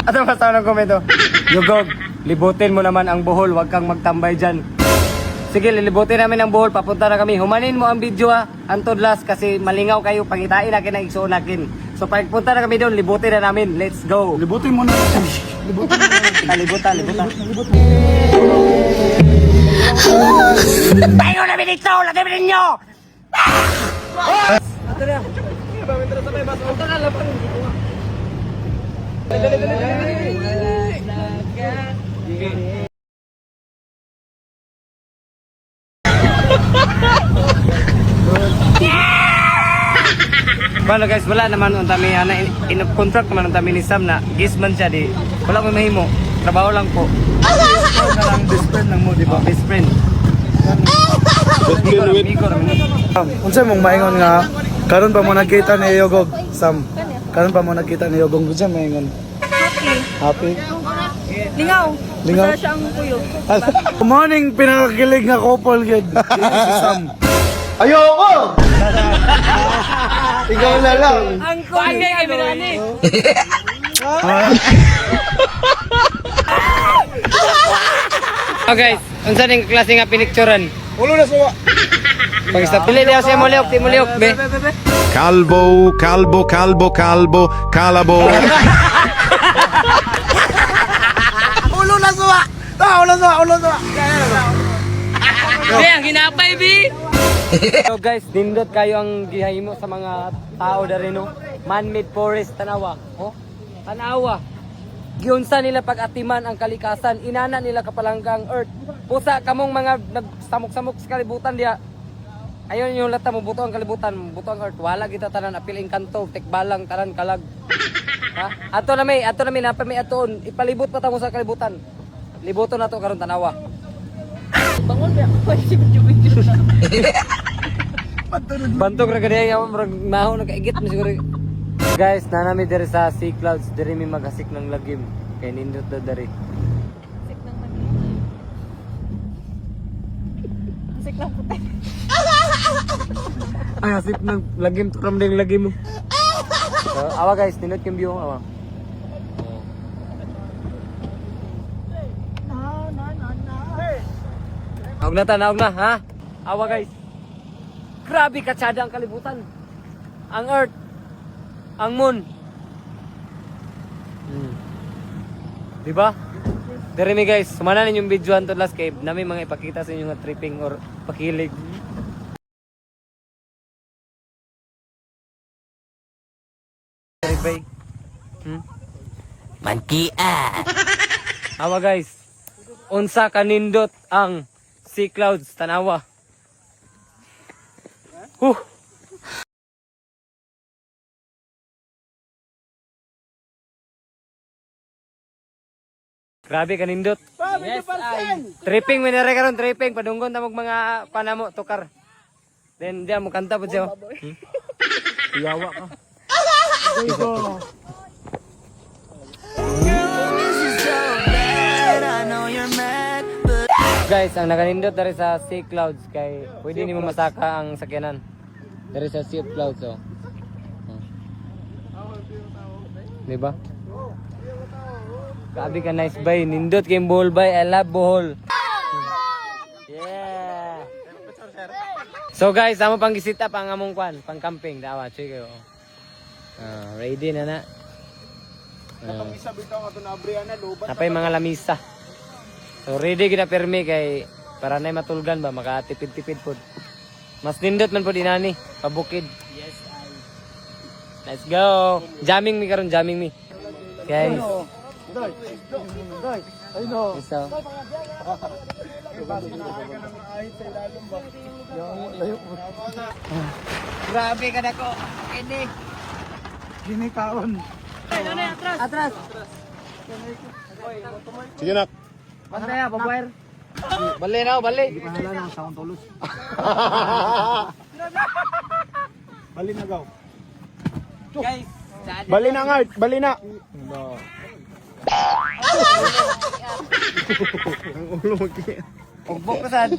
Ano basta ng komento? Yugog, libutin mo naman ang Bohol, wag kang magtambay dyan. Sige, lilibutin namin ang Bohol, papunta na kami. Humanin mo ang video ha, Antod last, kasi malingaw kayo, pangitain na igsuon nakin. So pagpunta na kami doon, libutin na namin. Let's go. Libutin mo na. Libutin mo na. Libutan. Tayo na dito! Lagay mo ninyo! Ito na. Ito na laban. Paano guys, wala naman ang tami in-contract naman ang tami ni Sam na gisman siya di. Wala ko mahimo. Trabaho lang po. Best friend lang mo, di ba? Best friend. Unsa mong maingon nga karon pa mo nagkita ni Yogog Sam. Karon pa mo nagkita ni Yogog unsa maingon? Happy. Happy? Lingaw. Lingaw? Basta siya ang kuyo. Good morning, pinakakilig na couple gid. Si Sam. Ayoko! Ikaw na lang. Ang kuyo kay Mirani. Oh guys, unsa ning klase nga pinicturan? Ulo na suwa. Pag sa pili niya siya muliok, di muliok be. Kalbo, kalbo, kalbo, kalbo, kalabo. Ulo na suwa. Ulo suwa. Be, ang hinapay, Bi. So guys, nindot kayo ang gihimo sa mga tao dari no. Man-made forest tanawa. Oh, tanawa. Giunsa nila pag-atiman ang kalikasan, inana nila kapalanggang earth. Pusa kamong mga nagsamok-samok sa kalibutan diya. Ayon yung lata mo buto ang kalibutan, buto ang earth. Wala kita tanan apiling kanto, tikbalang tanan kalag. Ha? Ato na may napami atoon, ipalibot pa ta mo sa kalibutan. Libuto na to karon tanawa. Bangon ba? Pwede si video na. Bantog ra gani ang murag maho nakaigit mo siguro. Guys, nanami diri sa Sea Clouds, diri mi maghasik ng lagim. Kay nindot daw diri. Sik lang man. Sik lang puti. Ay, hasik ng lagim, tukram din yung lagim mo. So, awa guys, nindot yung view, awa. Naog na, ha? Awa guys. Grabe katsada ang kalibutan. Ang earth. Ang moon. Diba? Dere mi guys, sumana ninyong video Antod last kay nami mga ipakita sa inyo nga tripping or pakilig. Bay. Mankia. Awa guys. Unsa kanindot ang Sea Clouds tanawa. Grabe kanindot. Yes, ay. Tripping minare karon tripping padunggon ta mga panamo tukar. Then diya mo kanta pud siya. Iyawa ka. Guys, ang nakanindot dari sa Sea Clouds kay pwede nimo masaka ang sakyanan. Dari sa Sea Clouds oh. Diba? Grabe ka nice bay, nindot kay Bohol bay, I love Bohol. Yeah. So guys, amo pang gisita pang among kwan, pang camping dawa, check yo. Ready na na. Napay mga lamisa. So ready gina permi kay para na matulgan ba makatipid-tipid pod. Mas nindot man pod inani, pabukid. Yes, let's go. Jamming mi karon, jamming mi. Guys. I know. So, grabe ka na ko. Ini. Gini kaon. Atras. Sige nak. Basta ya, pabuer. Bali na, bali. Pahala na sa akong tulos. Bali na gaw. Guys, Bali na nga, bali na. Ang ulo mo. ugbok ka sad.